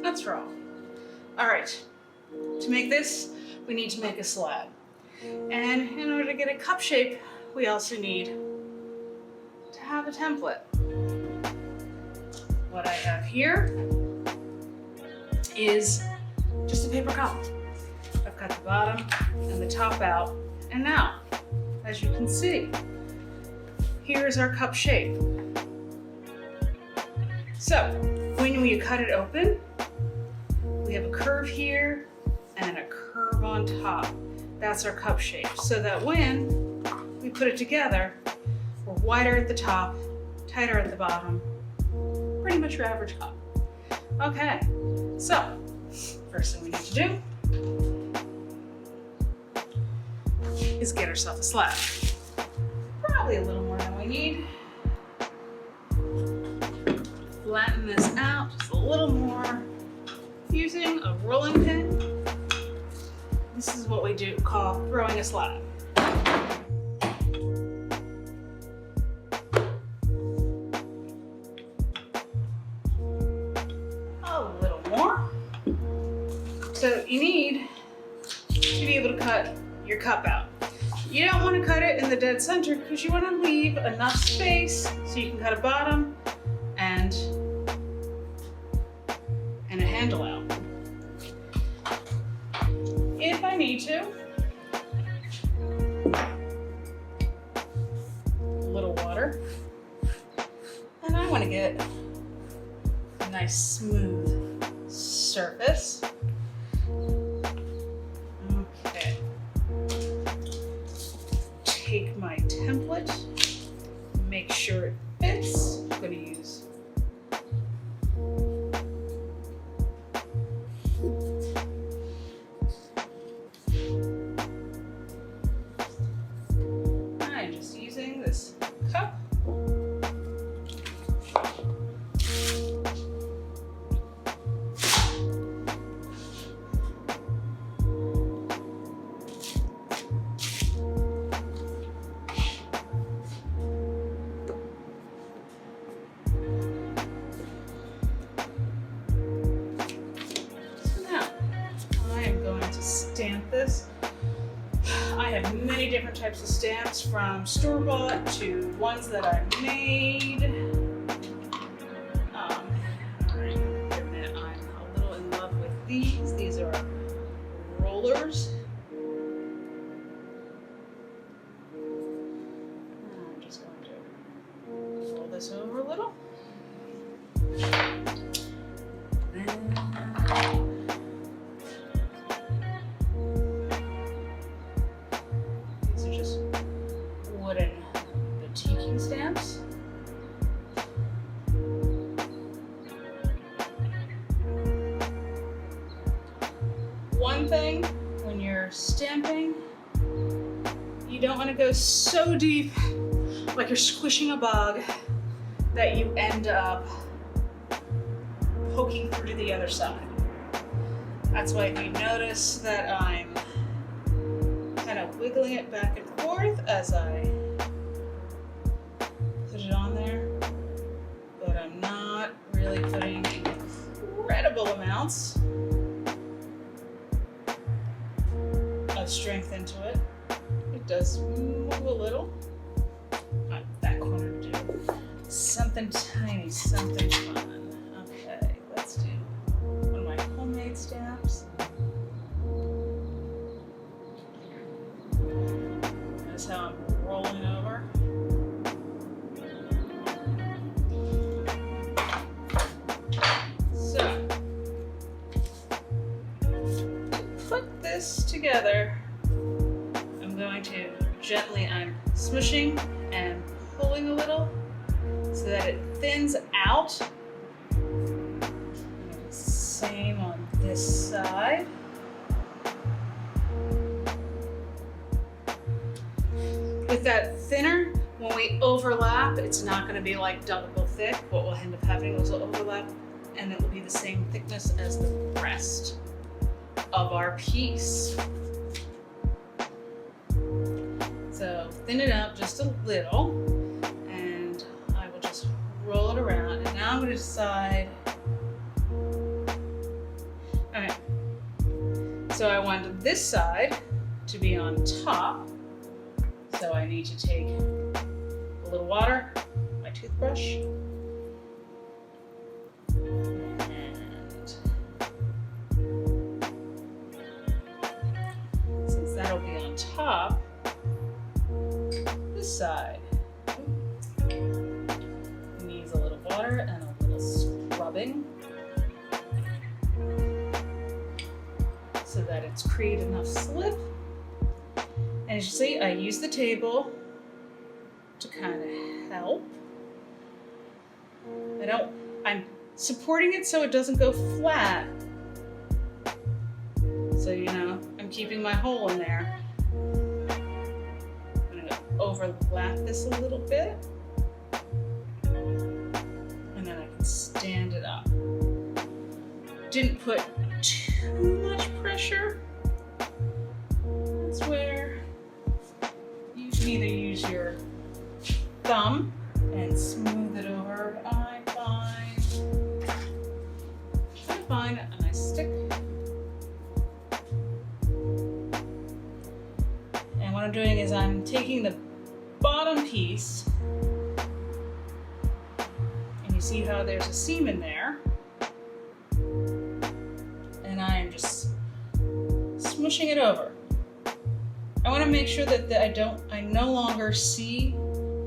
That's raw. All right, to make this, we need to make a slab. And in order to get a cup shape, we also need to have a template. What I have here is just a paper cup. I've cut the bottom and the top out, and now, as you can see, here's our cup shape. So, when we cut it open, we have a curve here and a curve on top. That's our cup shape, so that when we put it together, we're wider at the top, tighter at the bottom, pretty much your average cup. Okay, so first thing we need to do is get ourselves a slab. Probably a little more than we need. Flatten this out just a little more using a rolling pin. This is what we call throwing a slab. A little more. So you need to be able to cut your cup out. You don't want to cut it in the dead center because you want to leave enough space so you can cut a bottom and a handle out. If I need to, a little water, and I want to get a nice smooth surface. Okay. Take my template, make sure it fits. I'm going to use this cup. So now I am going to stamp this. I have many different types of stamps, from store-bought to ones that I made. I admit I'm a little in love with these. These are rollers. I'm just going to roll this over a little. Stamps. One thing, when you're stamping, you don't want to go so deep, like you're squishing a bug, that you end up poking through to the other side. That's why if you notice that I'm kind of wiggling it back and forth as I put it on there, but I'm not really putting incredible amounts of strength into it. It does move a little. Not that corner to do. Something tiny, something fun. Okay, let's do one of my homemade stamps. Notice how I'm rolling over. Together, I'm going to gently, I'm smushing and pulling a little so that it thins out. Same on this side. With that thinner, when we overlap, it's not going to be like double thick. What we'll end up having is we'll overlap and it will be the same thickness as the rest of our piece. So thin it out just a little, and I will just roll it around. And now I'm going to decide So I want this side to be on top. So I need to take a little water, my toothbrush, and since that'll be on top, this side needs a little water and a little scrubbing so that it's created enough slip. And as you see, I use the table to kind of help. I'm supporting it so it doesn't go flat. So, you know, I'm keeping my hole in there. I'm gonna overlap this a little bit. And then I can stand it up. Didn't put too much pressure. That's where you can either use your thumb and smooth it over. I find a nice stick. And what I'm doing is I'm taking the bottom piece, and you see how there's a seam in there, and I am just smushing it over. I want to make sure that I no longer see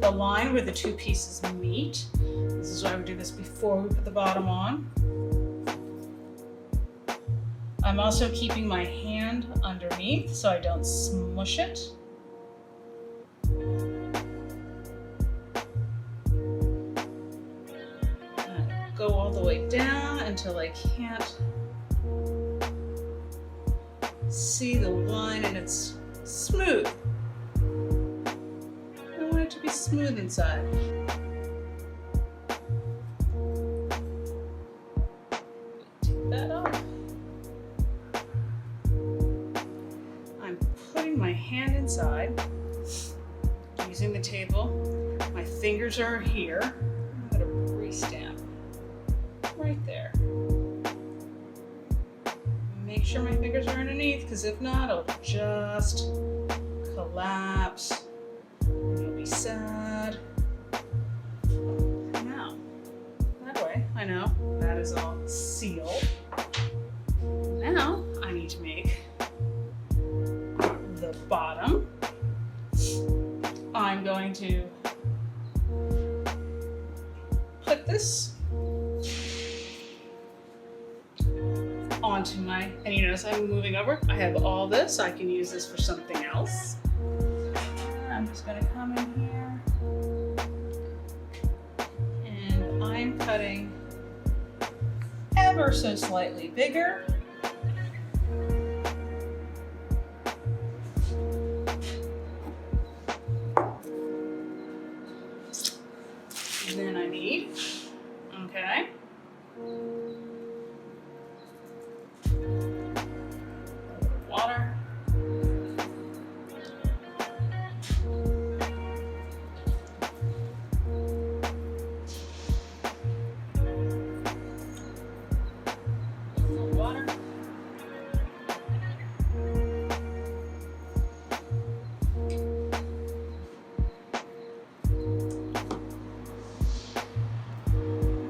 the line where the two pieces meet. This is why I would do this before we put the bottom on. I'm also keeping my hand underneath so I don't smush it. Go all the way down until I can't see the line and it's smooth. I want it to be smooth inside. Take that off. I'm putting my hand inside, using the table. My fingers are here. I'm going to pre-stamp right there. Make sure my fingers are underneath, because if not, it'll just collapse and you'll be sad. Now, that way, I know that is all sealed. Now, I need to make the bottom. I'm going to put this onto my, and you notice I'm moving over. I have all this. I can use this for something else. I'm just going to come in here, and I'm cutting ever so slightly bigger. And then I need, okay, water. Water.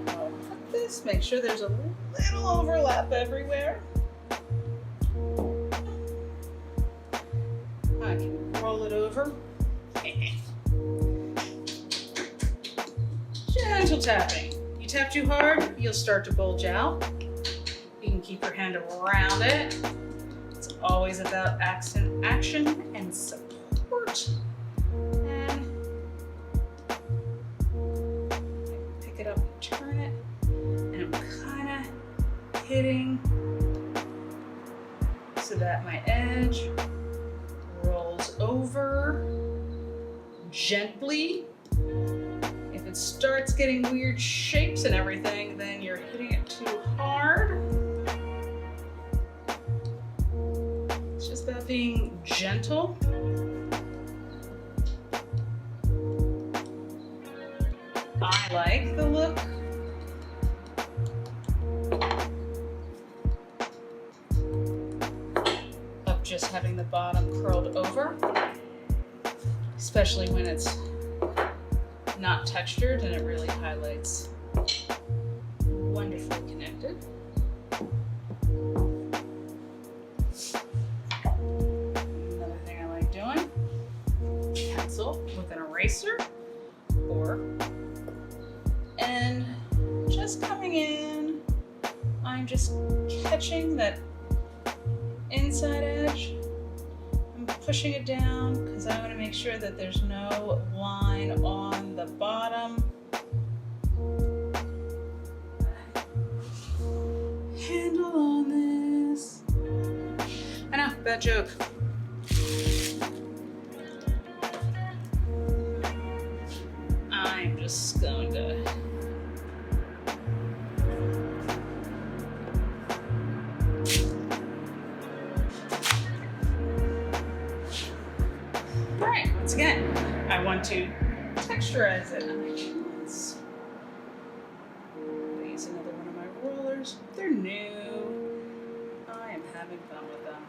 I'll put this, make sure there's a little overlap everywhere. I can roll it over. Gentle tapping. You tap too hard, you'll start to bulge out. You can keep your hand around it. It's always about action and support. And pick it up and turn it. And I'm kind of hitting so that my edge rolls over gently. If it starts getting weird shapes and everything, then you're hitting it too hard. It's just about being gentle. I like the look. just having the bottom curled over, especially when it's not textured, and it really highlights. Wonderfully connected. Another thing I like doing, pencil with an eraser, and just coming in, I'm just catching that inside edge. I'm pushing it down because I want to make sure that there's no line on the bottom. Handle on this. I know, bad joke. I'm just going to once again, I want to texturize it. Let's use another one of my rollers. They're new. I am having fun with them.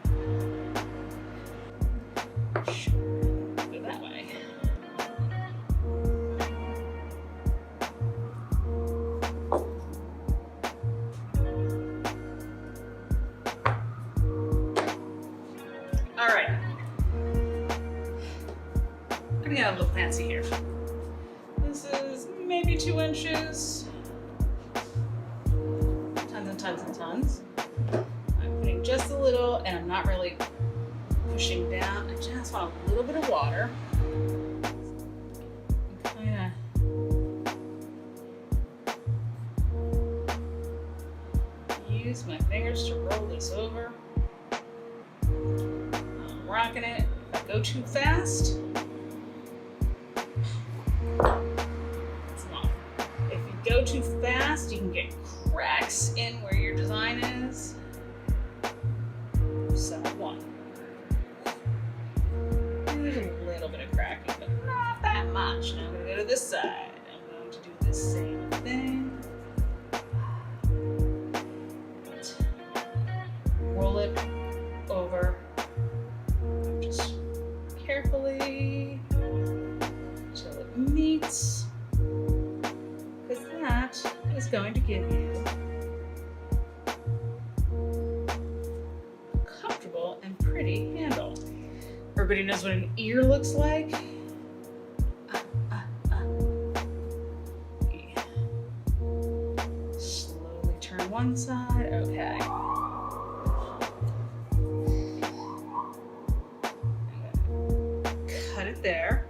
Sure. Go that way. All right. I'm gonna get a little fancy here. This is maybe 2 inches. Tons and tons and tons. I'm putting just a little, and I'm not really pushing down. I just want a little bit of water. Kind of use my fingers to roll this over. I'm rocking it. If I go too fast, go too fast, you can get cracks in where your design is. Side one. There's a little bit of cracking, but not that much. Now I'm going to go to this side. I'm going to do the same thing. Roll it over. Just carefully until it meets. That is going to give you a comfortable and pretty handle. Everybody knows what an ear looks like. Slowly turn one side. Okay. Cut it there.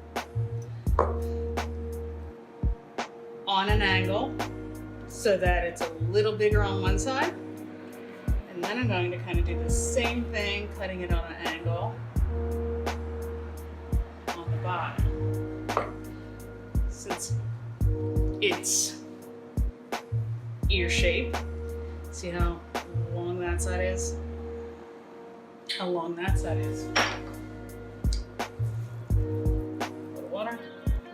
On an angle so that it's a little bigger on one side, and then I'm going to kind of do the same thing, cutting it on an angle on the bottom. Since it's ear shape, see how long that side is? How long that side is. A little water,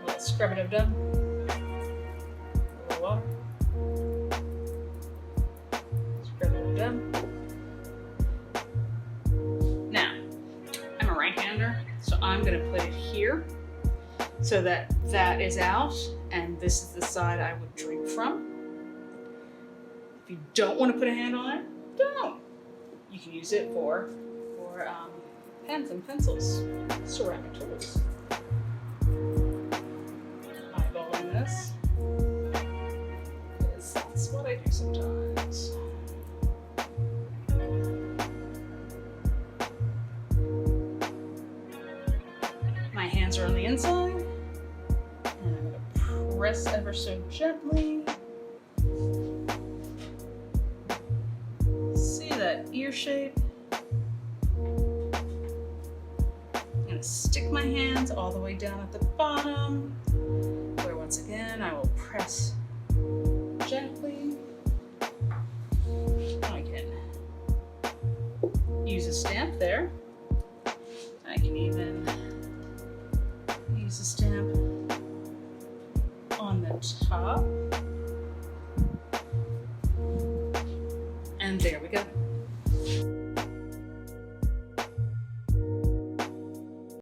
a little scrub it up done. Water. Scrub it done. Now, I'm a right-hander, so I'm going to put it here so that that is out, and this is the side I would drink from. If you don't want to put a handle on it, don't. You can use it for pens and pencils, ceramic tools. Eyeballing this. That's what I do sometimes. My hands are on the inside, and I'm going to press ever so gently. See that ear shape? I'm going to stick my hands all the way down at the bottom, where once again I will press gently. I can use a stamp there. I can even use a stamp on the top. And there we go.